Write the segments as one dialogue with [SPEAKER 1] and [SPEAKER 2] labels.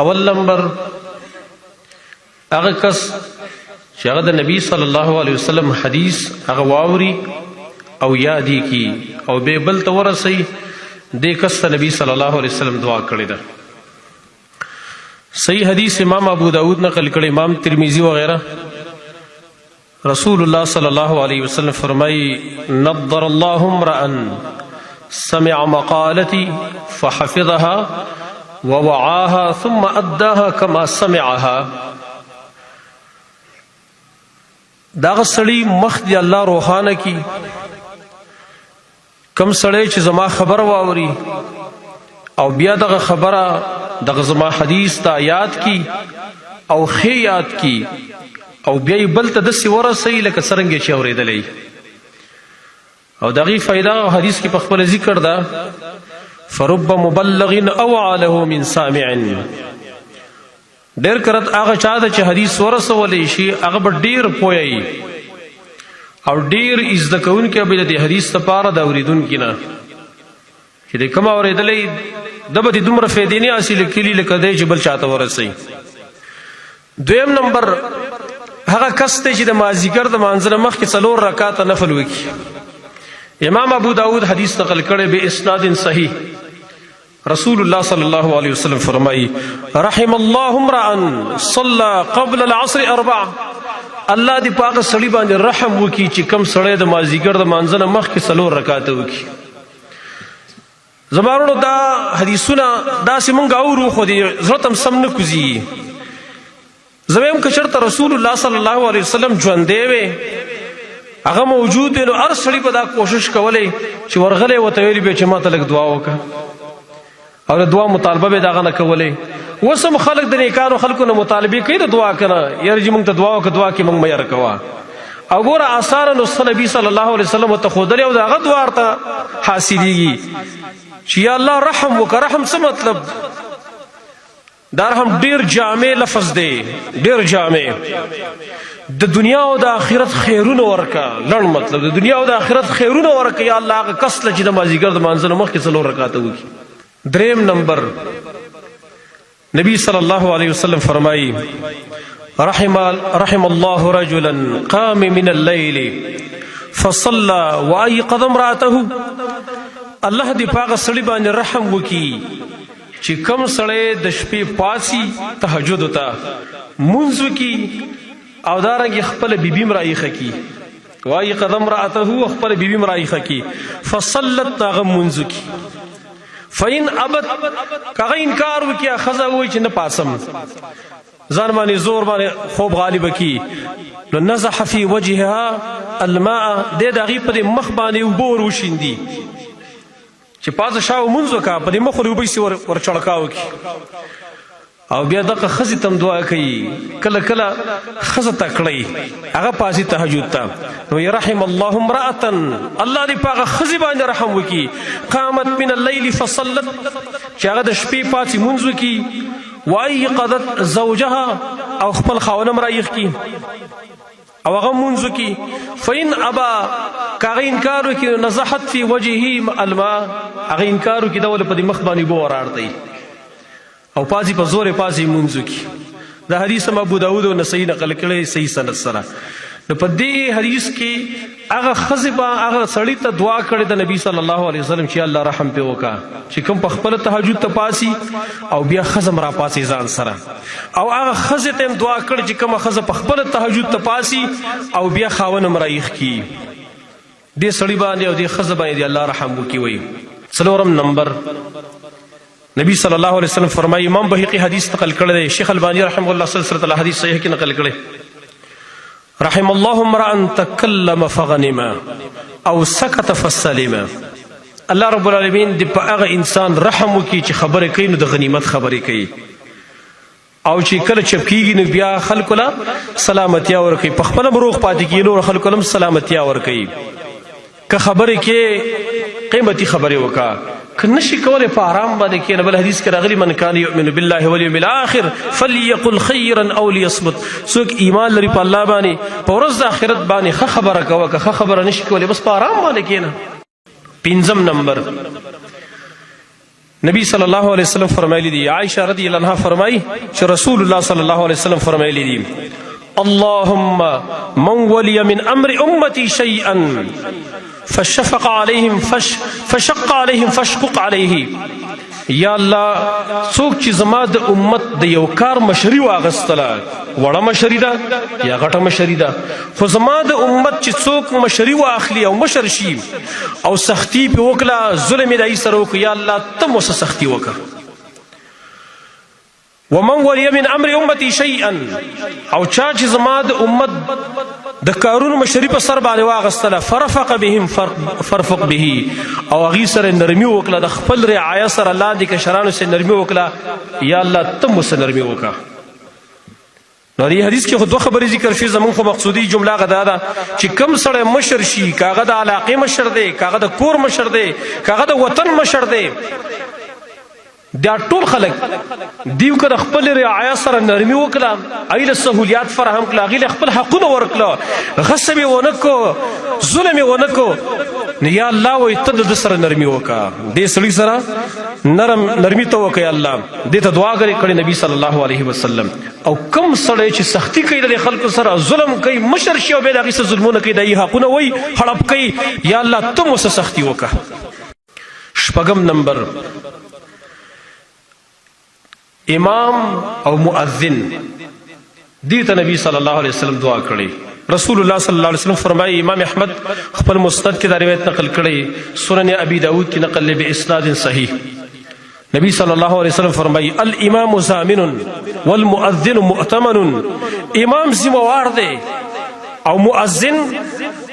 [SPEAKER 1] اول نمبر هغه کس چې هغه د نبی صلی الله علیه وسلم حدیث هغه واوري او یادی کی او به بل ته ورسي دې کس ته نبی صلی الله علیه وسلم دعا کړې ده. صحیح حدیث امام ابو داود نقل کړي، امام ترمذی وغیرہ. رسول الله صلی الله علیه وسلم فرمایي نضر الله امرا سمع مقالتي فحفظها ووعاها ثم اداها كما سمعها. داغه سړی مخ دی الله روحانه کی، کم سړی چې زما خبر واوري او بیا دغه خبره دغه زما حدیث ته یاد کی او خې یاد کی او بیا بل ته داسې ورسوي لکه څرنګه چې اورېدلی. او دغې فایده حدیث کې په خپله ذکر ده فرب مبلغ اوعى له من سامع. ډېر کرت هغه چا ده چې حدیث ورسولی شي هغه به ډېر پوهی او ډېر زده کوونکی به د حدیث دپاره د اورېدونکي نه چې دی کوم اورېدلی ده به د دومره فایدې نه حاصلې کړي لکه دی چې بل چاته ورسوي. دویم نمبر هغه کس دی چې د مازدیګر د مانځه نه مخکې 4 رکعاته نفل وکړي. امام ابو داود حدیث نقل کړی به اسناد صحیح. رسول الله صلی الله علیه وسلم فرمایي رحم الله امرا صلى قبل العصر 4. الله دې په هغه سړي باندې رحم وکړي چې کوم سړی د مازدیګر د مانځه نه مخکې 4 رکعاته وکړي. زما وروڼو دا حدیثونه داسې مونږ اورو خو دې زړه ته هم سم نه کوځي. زه وایم که چېرته رسول الله صلی الله علیه وسلم ژوندی وی هغه موجود وی نو هر سړي به دا کوشش کولی چې ورغلی ورته ویلي به چې ما ته لږ دعا وکړه او د دعا مطالبه به د هغه نه کولی. اوس هم خلک د نیکانو خلکو نه مطالبې کوي د دعا که نه یاره چې مونږ ته دعا وکړه دعا کې مونږ مه یاره کوه. او ګوره آثاره نسخه نبي صلی الله علیه وسلم ورته ښودلې او د هغه دعا ورته حاصلېږي چې یا الله رحم وکړه. رحم څه مطلب؟ دا رحم ډېر جامع لفظ دی، ډېر جامع. د دنیا او د آخرت خیرونه ورکړه، لنډ مطلب د دنیا او د آخرت خیرونه ورکړه یا الله هغه کس له چې د مازدیګر د مانځه نه مخکې 4 رکعاته وکړي. دریم نمبر نبی صلی الله علیه وسلم فرمایي رحم الله رجلا قام من الليل فصلى وأيقظ امرأته. الله دې په هغه سړي باندې رحم وکړي چې کوم سړی د شپې پاسي تهجد ته مونځ وکړي او دارنګې خپله بیبي م راایښه کړي. وایقظ امرأته خپله بیبي م راایښه کړي فصلت هغه مونځ وکړي. فإن ابت هغه انکار وکړي ښځه ووایي چې نه پاسم ځان باندې زور باندې خوب غالبه کړي نو نزح فی وجهها الماء دی د هغې په دې مخ باندې اوبه ور وشیندي چې پاسه شاو مونځ وکړه په دې مخ ورې اوبه یې ور چړکا وکړي. او بیا دغه ښځې ته هم دعا کوي کله کله ښځه ته کړئ هغه پاسي تهجد ته نو رحم الله امرأة الله دې په هغه ښځې باندې رحم وکړي قامت من الليل فصلت چې هغه د شپې پاسي مونځ وکړي وایقظت زوجها او خپل خاوند هم راایښ کړي او هغه مونځ وکړي. فإن ابا که هغه انکار وکړي نزحت فی وجهه الماء هغه انکار وکړي دا ولې په دې مخ باندې اوبه وراړئ او پازي په زور پازي مونځ وکړي. دا حدیث هم ابو داود او نسائی نقل کړی صحیح سند سره. نو په دې حدیث کې هغه ښځې به هغه سړي ته دعا کړې د نبي صلی الله علیه وسلم چې الله رحم پې وکړه چې کوم په خپله تهجد ته پاسي او بیا ښځه م راپاسي ځان سره او هغه ښځې ته هم دعا کړې چې کومه ښځه په خپله تهجد ته پاسي او بیا خاوند هم راایښ کړي. دې سړي باندې او دې ښځه باندې الله رحم وکړي. وایي 4 نمبر نبی صلی الله علیه وسلم فرمایي امام بهقي حدیث نقل کړی دی، شیخ البانی رحمه الله سلسلة الحدیث صحیح کې نقل کړی. رحم الله امرأ تکلم فغنم او سکت فسلم. الله رب العالمین دې په هغه انسان رحم وکړي چې خبرې کوي نو د غنیمت خبرې کوي او چې کله چپ کېږي نو بیا خلکو له سلامتیا ورکوي، په خپله هم روغ پاتې کېږي نور خلکو له هم سلامتیا ورکوي. که خبرې کې قیمتي خبرې وکړه، که نشي کولی په آرام باندې کښېنه. بل حدیث کې راغلي من کان یؤمن بالله والیوم الاخر فلیقل خیرا او لیصمت. څوک ایمان لري په الله باندې په ورځ د آخرت باندې ښه خبره کوه، که ښه خبره نشي کولی بس په آرام باندې کښېنه. 5 نمبر نبی صلی الله علیه وسلم فرمایلی دی، عائشہ رضی اللہ عنہا فرمائی چې رسول الله صلی الله علیه وسلم فرمایلی دی اللهم من ولي من امر امتي شيئا فشق عليهم فاشقق عليه. یا الله څوک چې زما د امت د یو کار مشري واغستله، وړه مشري ده یا غټه مشري ده، خو زما د امت چې څوک مشري واخلي او مشر شي او سختی پې وکړه، ظلم یې دای سره وکړه، یا الله ته مو څه سختي وکړه. ومن ولي من امر امتي شيئا، او چا چې زما د امت د کارونو مشري په سر باندې واغستله، فرفق بهم فرفق به، او هغې سره نرمي وکړه، د خپل رعایا سره لاندې کشرانو سره نرمي وکړه، یا الله ته مو سره نرمي وکړه. نو دې حدیث کې خو دوه خبرې ذکر شوي، زمونږ خو مقصودي جمله هغه دا ده چې کوم سړی مشر شي، که هغه د علاقې مشر دی، که هغه د کور مشر دی، که هغه د وطن مشر دی، دا ټول خلک دیو که د خپل رعایا سره نرمي وکړه، هغې له سهولیات فراهم کړه، هغې له خپل حقونه ورکړه، غصب یې ونه کړو، ظلم یې ونه کړو، نو یا الله وایي ته د ده سره نرمي وکړه، دې سړي سره نرمي ته وکړه، یا الله دې ته دعا کړې نبي صلی الله علیه وسلم. او کم سړی چې سختی کوي د خلکو سره، ظلم کوي، مشر شي او بیا د هغې څه ظلمونه کوي، د هغې حقونه وایي هړپ کوي، یا الله ته مو څه سختي وکړه. شپږم نمبر، امام او مؤذن، دې ته نبی صلی الله علیه وسلم دعا کړې. رسول الله صلی الله علیه وسلم فرمایي، امام احمد خپل مسند کې دا روایت نقل کړی، سنن ابي داود کې نقل دی باسناد صحیح. نبی صلی الله علیه وسلم فرمایي الامام ضامن والمؤذن مؤتمن. امام ذمہوار دی او مؤذن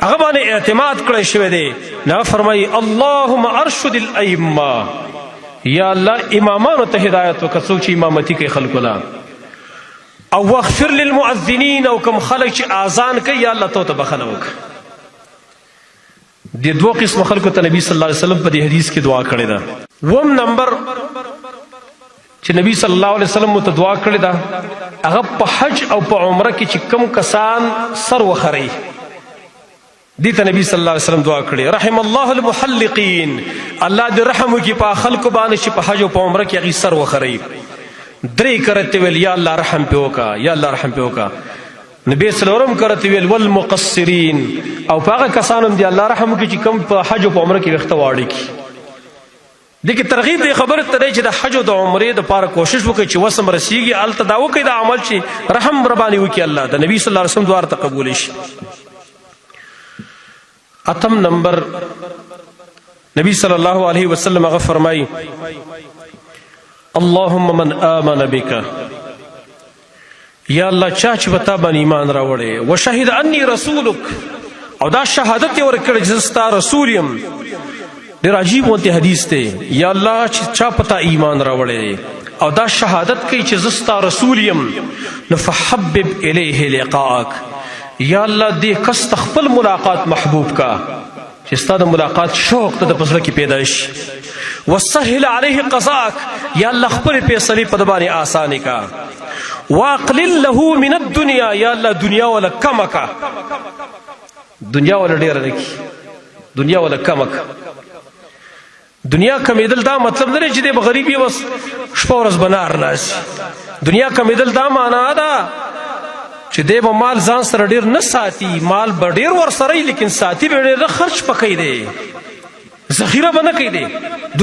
[SPEAKER 1] هغه باندې اعتماد کړی شوی دی. نو فرمایي اللهم ارشد الائمه، یا الله امامانو ته هدایت وکړه څوک چې امامتي کوي خلکو له، او واغفر للمؤذنین، او کوم خلک چې اذان کوي یا الله ته بخښنه وکړه. دې دوه قسم خلکو ته نبی صلی الله علیه وسلم په دې حدیث کې دعا کړې ده. اووم نمبر چې نبی صلی الله علیه وسلم ته دعا کړې ده، هغه په حج او په عمره کې چې کوم کسان سر وخري، دې ته نبی صلی الله علیه وسلم دعا کړې رحم الله المحلقین، الله دې رحم وکړي په خلکو باندې چې په حج او په عمره کې هغې سر وخري. درې کرته ویل یا الله رحم پې وکړه، یا الله رحم پې وکړه. نبی څلورم کرته ویل والمقصرین، او په هغه کسانو دې الله رحم وکړي چې کوم په حج او په عمره کې ویښته واړه کړي. دې کې ترغیب دې خبرې ته دی چې د حج او د عمرې دپاره کوشش وکړئ چې وسم رسیږي، هلته دا وکړئ دا عمل چې رحم ربانې وکړي الله، د نبي صلی الله علیه وسلم دعا ورته قبولی شي. اتم نمبر، نبی صلی الله علیه وسلم هغه فرمایي اللهم من آمن بک، یا الله چا چې په تا باندې ایمان راوړی، وشهد انی رسولک، او دا شهادت یې ورکړی چې زه ستا رسول یم. ډېر عجیب غوندې حدیث دی، یا الله چې چا په تا ایمان راوړی او دا شهادت کوي چې زه ستا رسول یم، نو فحبب الیه لقاءک، یا الله دې کس ته خپل ملاقات محبوب کا چې ستا د ملاقات شوق ته د په زړه کې پیدا شي. وسهل علیه قضاءک، یا الله خپلې فیصلې په ده باندې آسانې کا. واقلل له من الدنیا، یا الله دنیا وله کمه کا، دنیا وله ډېره نه کړي، دنیا وله کمه کا. دنیا کمیدل دا مطلب نه دی چې دی به غریب یې بس شپه ورځ به نار ناستي. دنیا کمیدل دا معنا ده چې دی به مال ځان سره ډېر نه ساتي، مال به ډېر ورسره وي لیکن ساتي به ډېر خرچ به کوي دی، ذخیره به نه کوي دی،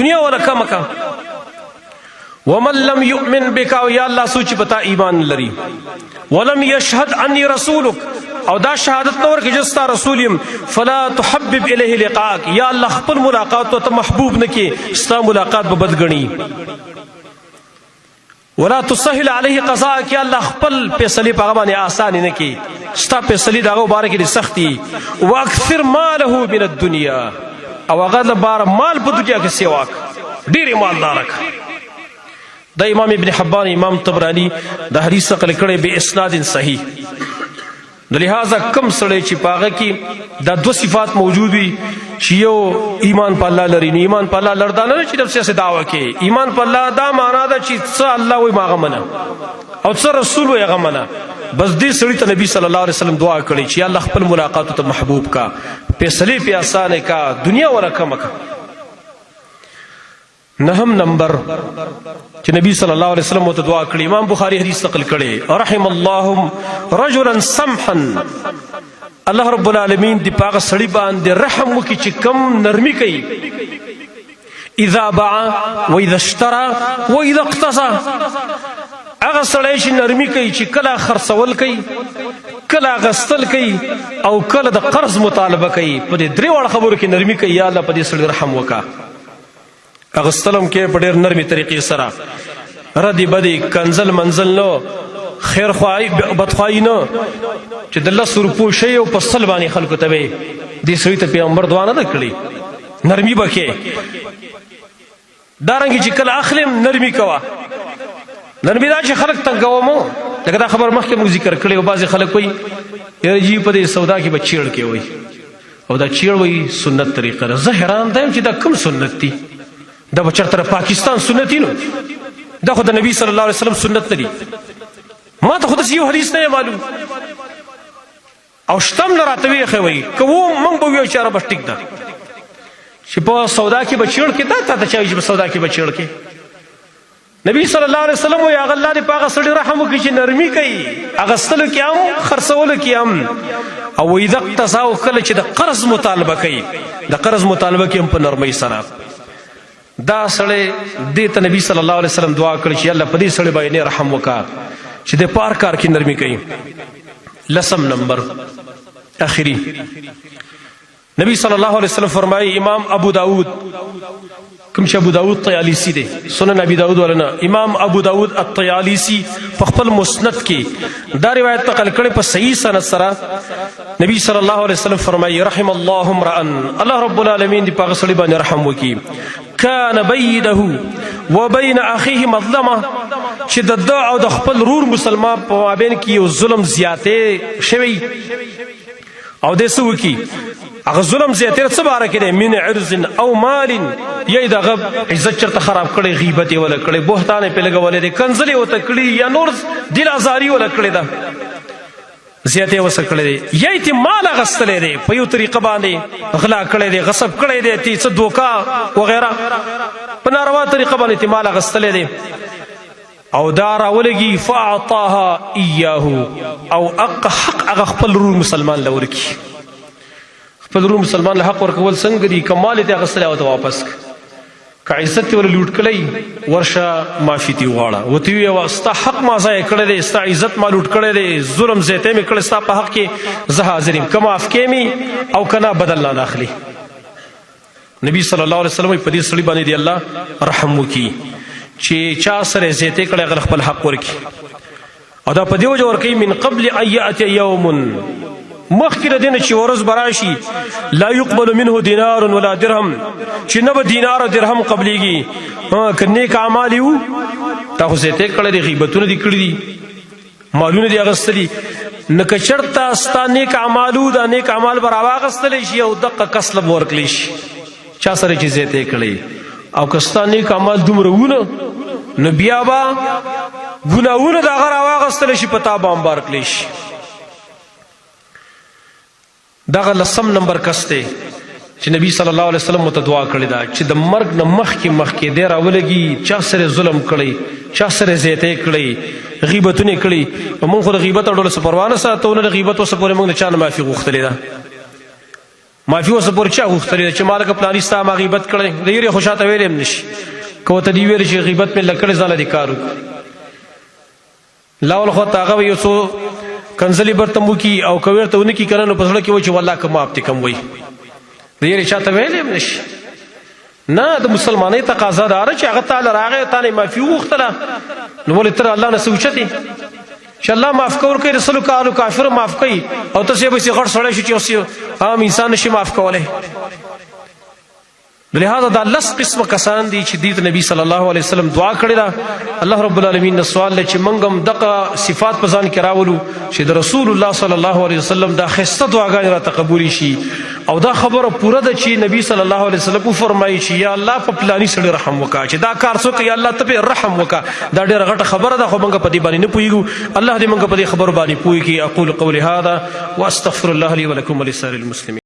[SPEAKER 1] دنیا وله کمه کا. ومن لم یؤمن بک، او یا الله څوک چې په تا ایمان لري، ولم یشهد انی رسولک، او دا شهادت نه ورکړي چې ستا رسول یم، فلا تحبب الیه لقاءک، یا الله خپل ملاقات ته محبوب نه کړي، ستا ملاقات به بد ګڼي. ولا تسهل علیه قضاءک، یا الله خپل فیصلې په هغه باندې آسانې نه کړي، ستا فیصلې د هغه باره کې ډېرې سختې. واکثر ماله من الدنیا، او هغه لپاره مال په دنیا کې سیوا کړه، ډېرې مالداره کړه. دا امام ابن حبان، امام طبرانی دا حدیث نقل کړی بے اسناد صحیح. نو لہذا کم سړی چې په هغه کې دا دوه صفات موجود وي چې یو ایمان په الله لري، نو ایمان په الله لردا نه چې نفس یې دعوه کوي، ایمان په الله دا معنا ده چې څه الله وایي ما هغه منه او څه رسول وایي هغه منه. بس دې سړي ته نبی صلی الله علیه وسلم دعا کړې چې یا الله خپل ملاقاتو ته محبوب کا، فیصلې پې اسانه کا، دنیا وله کمه کا. 9 نمبر چې نبی صلی الله علیه وسلم ته دعا کړې. امام بخاری حدیث نقل کړي رحم الله رجلا سمحا، الله رب العالمین دی پاغه سړی باندې رحم وکي چې کم نرمي کوي. اذا باع واذا اشترى واذا اقتصى، هغه سړی چې نرمي کوي چې کله خرڅول کوي، کله غستل کوي او کله د قرض مطالبه کوي. په دې درې وړ خبرو کې نرمي کوي. یا الله په دې سړي رحم وکا. اغستلم کې په ډېر نرمي طریقې سره، ردی بدی کنزل منزل نو، خیر خواهی بدخواهی نو، چې د 10 روپو شی او په سل باندې خلکو ته وي. دې سړي ته پیغمبر دعا نه کړې، نرمي وکړي. دارنګه چې کله اخلم نرمي کوه. نرمي دا چې خلک تنګوم، لکه دا خبر مخکې موږ ذکر کړی او بعضې خلک وایي یاره جی په دې سودا کې به چیړ کې وایي، او دا چیړ وایي سنت طریقه ده. زه حیران دی چې دا کوم سنت دی؟ دا به چېرته پاکستان سنت نو؟ دا خو د نبي صلی الله علیه وسلم سنت نه دی. ما ته خو داسې یو حدیث نه معلوم، او شتم نه راته ویښی وایي که و موږ به ویو چې یاره بس ټیک ده چې په سودا کې به چیړ کې. دا تا ته چا وایي چې په سودا کې به چیړ کې؟ نبی صلی الله علیه وسلم وایي هغه الله دې په هغه سړي رحم وکړي چې نرمي کوي، اغستلو کې هم خرڅولو کې هم. او اذا اقتصا، او کله چې د قرض مطالبه کوي، د قرض مطالبه کې هم په نرمۍ سره. دا سړی دې ته نبی صلی الله علیه وسلم دعا کړي چې الله په دې سړي باندې رحم وکړه چې د پار کار کې نرمي کوي. 10 نمبر اخري، نبی صلی الله علیه وسلم فرمایي، امام ابو داود، کوم چې ابو داود طیالیسی دی، سنن ابي داود ولنا، امام ابو داود الطیالیسی په خپل مسند کې دا روایت نقل کړي په صحیح سند سره. نبی صلی الله علیه وسلم فرمایي رحم الله امرا، الله رب العالمین دی په سړي باندې رحم وکي، کان بینه وبین اخیه مظلمه، چې د ده او د خپل رور مسلمان په مابین کې یو ظلم زیاتې شوی، او دې څه وکي؟ هغه ظلم زیاتې څه باره کې دی؟ من عرض او مال، یا دغه عزت چېرته خراب کړی، غیبت یې وله کړی، بهتان یې پې لګولی دی، کنځل یې ورته کړي، یا نور دل ازاري وله کړې ده، زیاتې ورسره کړی دی، یا یې ترې مال اخیستلی دی، په یو طریقه باندې غلا کړی دی، غصب کړی دی، ترې څه دوکه وغیره په ناروا طریقه باندې ترې مال اخیستلی دی، او دا راولګي فاعطاها ایاه، او حق هغه خپل رور مسلمان له ورکي. خپل رور مسلمان له حق ورکول څنګه دي؟ که مال یې ترې اخیستلی او ته واپس که عزت یې ورله لوټ کړی، ورشه معافي ترې وغواړه، ورته یې ووایه ستا حق ما ضایع کړی دی، ستا عزت ما لوټ کړی دی، ظلم زیاتی مې کړی ستا په حق کې، زه حاضر یم، که معاف کې مې او که نه بدل نه اخلي. نبی صلی الله علیه وسلم په دې سړي باندې دی الله رحم وکړي چې چا سره زیاتی کړی هغه خپل حق ورکړي، او دا په دې وجه ورکوي من قبل ان یأتي یوم، مخکې د دې نه چې ورځ به راشي لا یقبل منه دینار ولا درهم، چې نه به دینار او درهم قبلیږي. که نیک اعمال وو، تا خو زیاتی کړی دی، غیبتونه دې کړي دي، مالونه دې اخیستلي، نه که چېرته ستا نیک اعمال وو، دا نیک اعمال به راواخیستلی شي او دقه کس له به ورکلی شي چا سره چې زیاتی کړی. او که ستا نیک اعمال دومره وونه، نو بیا به ګناهونه د هغه راواخیستلی شي، په تا به هم ورکلی شي. دغه 10 نمبر کس دی چې نبی صلی الله علیه وسلم ته دعا کړې ده چې د مرګ نه مخکې دی راولګي، چا سره ظلم کړی، چا سره زیاتی کړی، غیبتونه کړي. موږ خو د غیبت اړولو څه پروا نه ساتو، نه د غیبت اوسه پورې موږ د چا نه معافي غوښتلې ده. معافي اوسه پورې چا غوښتلې ده چې ما لکه پلاني ستا ما غیبت کړی، د یرې خو شاته ویلی هم نه شي، که ورته دې ویلې چې غیبت مې له کړې ځان له دې کار وکړي. لاول خو ته هغه یو څو کنځلې برته وکړي، او که ورته ونه کړي که نه، نو په زړه کې وایي چې والله که معاف دې کم وایي، د یرې چاته ویلی هم نه شي. نه، د مسلمانۍ تقاضا دا ده چې هغه تا له راغی، تا نه یې معافي وغوښتله، نو ولې ته الله نه څه اوچت یې چې الله معاف کول کوي، رسلو کالو کافر معاف کوي، او ته بسې غټ سړی شو چې اوس عام انسان نشي معاف کولی. لہذا دا 10 قسم کسان دي چې دې ته نبی صلی الله علیه وسلم دعا کړې ده. الله رب العالمین نه سوال دی چې موږ هم دغه صفات په ځان کې راولو چې د رسول الله صلی الله علیه وسلم دا ښایسته دعاګانې راته قبولې شي، او دا خبره پوره ده چې نبی صلی الله علیه وسلم وفرمایي چې یا الله په پلاني سړي رحم وکړه، چې دا کار څوک یا الله ته پې رحم وکړه. دا ډېره غټه خبره ده، خو موږ په دې باندې نه پوهېږو. الله دې موږ په دې خبرو باندې پوه کړي. اقول قولي هذا واستغفر الله لي ولكم ولسائر المسلمين.